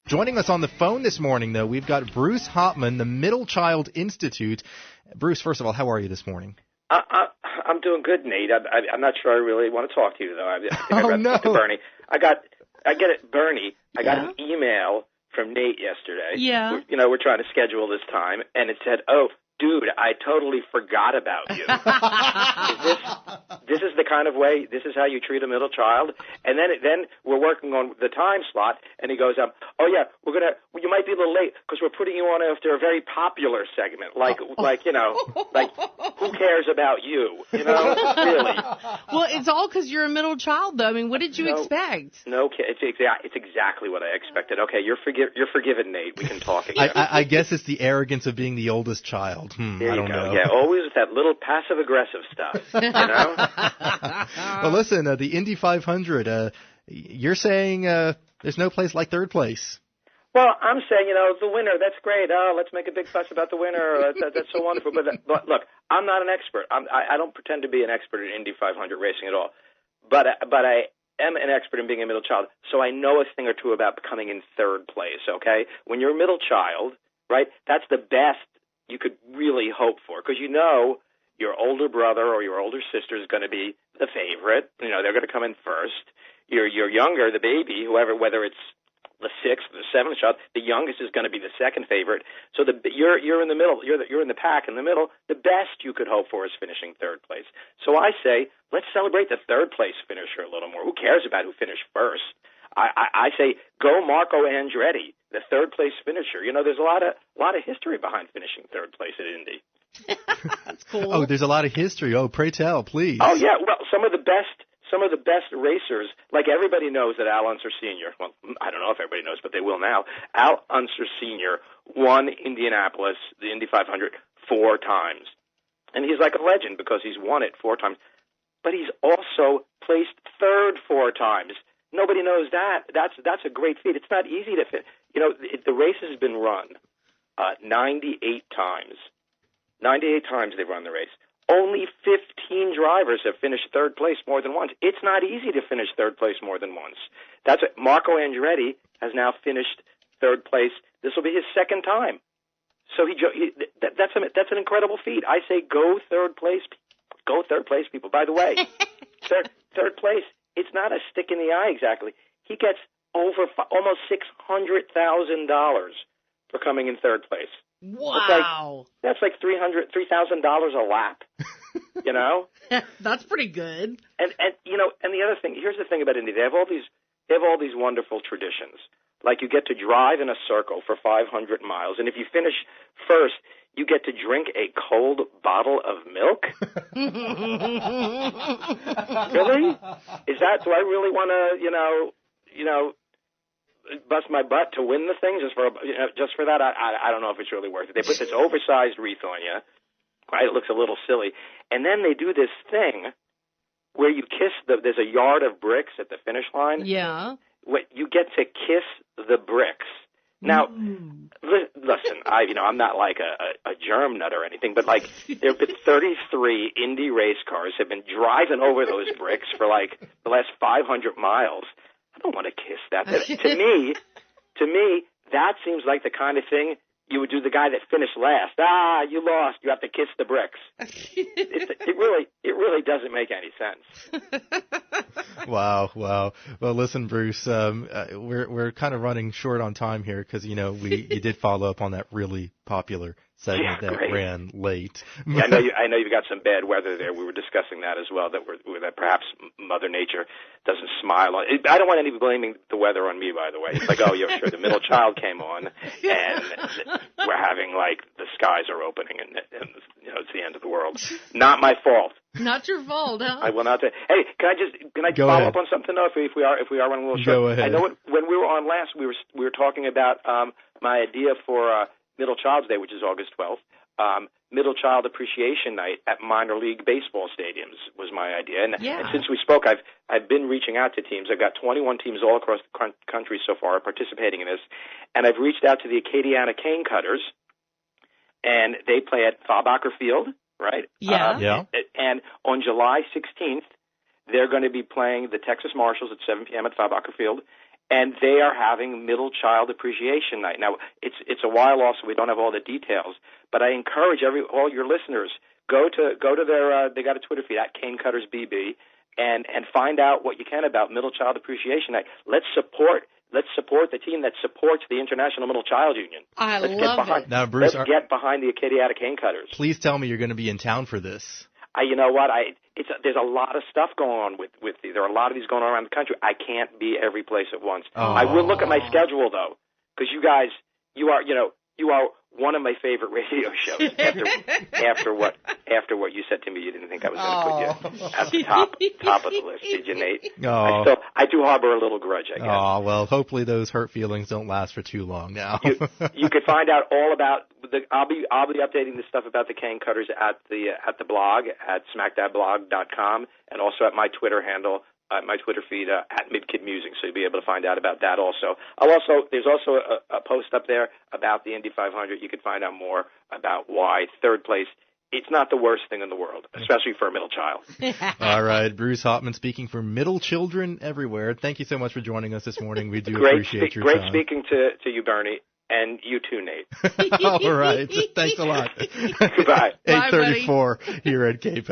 Joining us on the phone this morning, though, we've got Bruce Hopman, the Middle Child Institute. Bruce, first of all, how are you this morning? I'm doing good, Nate. I'm not sure I really want to talk to you, though. I think I'd rather talk to Bernie. I get it, Bernie. I got an email from Nate yesterday. Yeah. We're trying to schedule this time, and it said, "Oh, dude, I totally forgot about you." This is the kind of way, this is how you treat a middle child? And then we're working on the time slot, and he goes, "Oh yeah, you might be a little late because we're putting you on after a very popular segment, like who cares about you, really." Well, it's all because you're a middle child, though. I mean, what did you expect? No, it's exactly what I expected. Okay, you're forgiven, Nate. We can talk again. I guess it's the arrogance of being the oldest child. There I don't you go. know. Yeah, always with that little passive-aggressive stuff, Well, listen, the Indy 500, you're saying there's no place like third place. Well, I'm saying, the winner, that's great. Oh, let's make a big fuss about the winner. That's so wonderful. But look, I'm not an expert. I don't pretend to be an expert in Indy 500 racing at all. But I am an expert in being a middle child, so I know a thing or two about coming in third place, okay? When you're a middle child, right, that's the best you could really hope for, because your older brother or your older sister is going to be the favorite. They're going to come in first. Your younger, the baby, whoever, whether it's the sixth or the seventh child, the youngest is going to be the second favorite. So you're in the middle. You're in the pack in the middle. The best you could hope for is finishing third place. So I say, let's celebrate the third place finisher a little more. Who cares about who finished first? I say, go Marco Andretti, the third place finisher. There's a lot of history behind finishing third place at Indy. That's cool. Oh, there's a lot of history. Oh, pray tell, please. Oh yeah, well, some of the best racers, like everybody knows that Al Unser Sr., well, I don't know if everybody knows, but they will now. Al Unser Sr. won Indianapolis, the Indy 500, 4 times. And he's like a legend because he's won it 4 times. But he's also placed third 4 times. Nobody knows that. That's a great feat. It's not easy to fit. The race has been run 98 times. 98 times they've run the race. Only 15 drivers have finished third place more than once. It's not easy to finish third place more than once. That's what Marco Andretti has now finished third place. This will be his second time. So that's an incredible feat. I say go third place. Go third place, people. By the way, third place, it's not a stick in the eye exactly. He gets almost $600,000 for coming in third place. Wow. That's like $3,000 a lap. That's pretty good. And the other thing, here's the thing about Indy. They have all these wonderful traditions. Like you get to drive in a circle for 500 miles, and if you finish first, you get to drink a cold bottle of milk. Really? Do I really want to, bust my butt to win the thing just for that? I don't know if it's really worth it. They put this oversized wreath on you. Right? It looks a little silly. And then they do this thing where you kiss there's a yard of bricks at the finish line. Yeah. You get to kiss the bricks. Now, listen, I'm not like a germ nut or anything, but like there have been 33 Indy race cars have been driving over those bricks for like the last 500 miles. I don't want to kiss that. To me, that seems like the kind of thing you would do the guy that finished last. You lost. You have to kiss the bricks. It really doesn't make any sense. Wow. Well, listen, Bruce, we're kind of running short on time here because you did follow up on that really popular segment that ran late. Yeah, I know you've got some bad weather there. We were discussing that as well. That perhaps Mother Nature doesn't smile on. I don't want anybody blaming the weather on me. By the way, it's like, oh yeah, sure, the middle child came on, and we're having like the skies are opening, and it's the end of the world. Not my fault. Not your fault, huh? I will not. Hey, can I follow up on something though? If we are running a little short. Go ahead. I know when we were on last, we were talking about my idea for Middle Child's Day, which is August 12th. Middle Child Appreciation Night at minor league baseball stadiums was my idea. And since we spoke, I've been reaching out to teams. I've got 21 teams all across the country so far participating in this, and I've reached out to the Acadiana Cane Cutters, and they play at Fabacher Field. Right? Yeah. And on July 16th, they're going to be playing the Texas Marshals at 7 p.m. at Fabacher Field. and they are having Middle Child Appreciation Night. Now, it's a while off, so we don't have all the details, but I encourage all your listeners, go to their, they got a Twitter feed, @CaneCuttersBB, and find out what you can about Middle Child Appreciation Night. Let's support the team that supports the International Middle Child Union. Let's love it. Now, Bruce, let's get behind the Acadiana Cane Cutters. Please tell me you're going to be in town for this. You know what? There's a lot of stuff going on with there are a lot of these going on around the country. I can't be every place at once. Oh. I will look at my schedule though, because you guys, you are one of my favorite radio shows. After what you said to me, you didn't think I was going to put you at the top of the list, did you, Nate? Oh. I do harbor a little grudge, I guess. Oh, well, hopefully those hurt feelings don't last for too long now. You could find out all about I'll be updating this stuff about the cane cutters at the blog at smackdadblog.com, and also at my Twitter handle, my Twitter feed at MidKidMusing, so you'll be able to find out about that also. There's also a post up there about the Indy 500. You can find out more about why third place, it's not the worst thing in the world, especially for a middle child. All right, Bruce Hopman speaking for middle children everywhere. Thank you so much for joining us this morning. We do appreciate your time. Great speaking to you, Bernie. And you too, Nate. All right. Thanks a lot. Goodbye. 8:34 here at KPEL.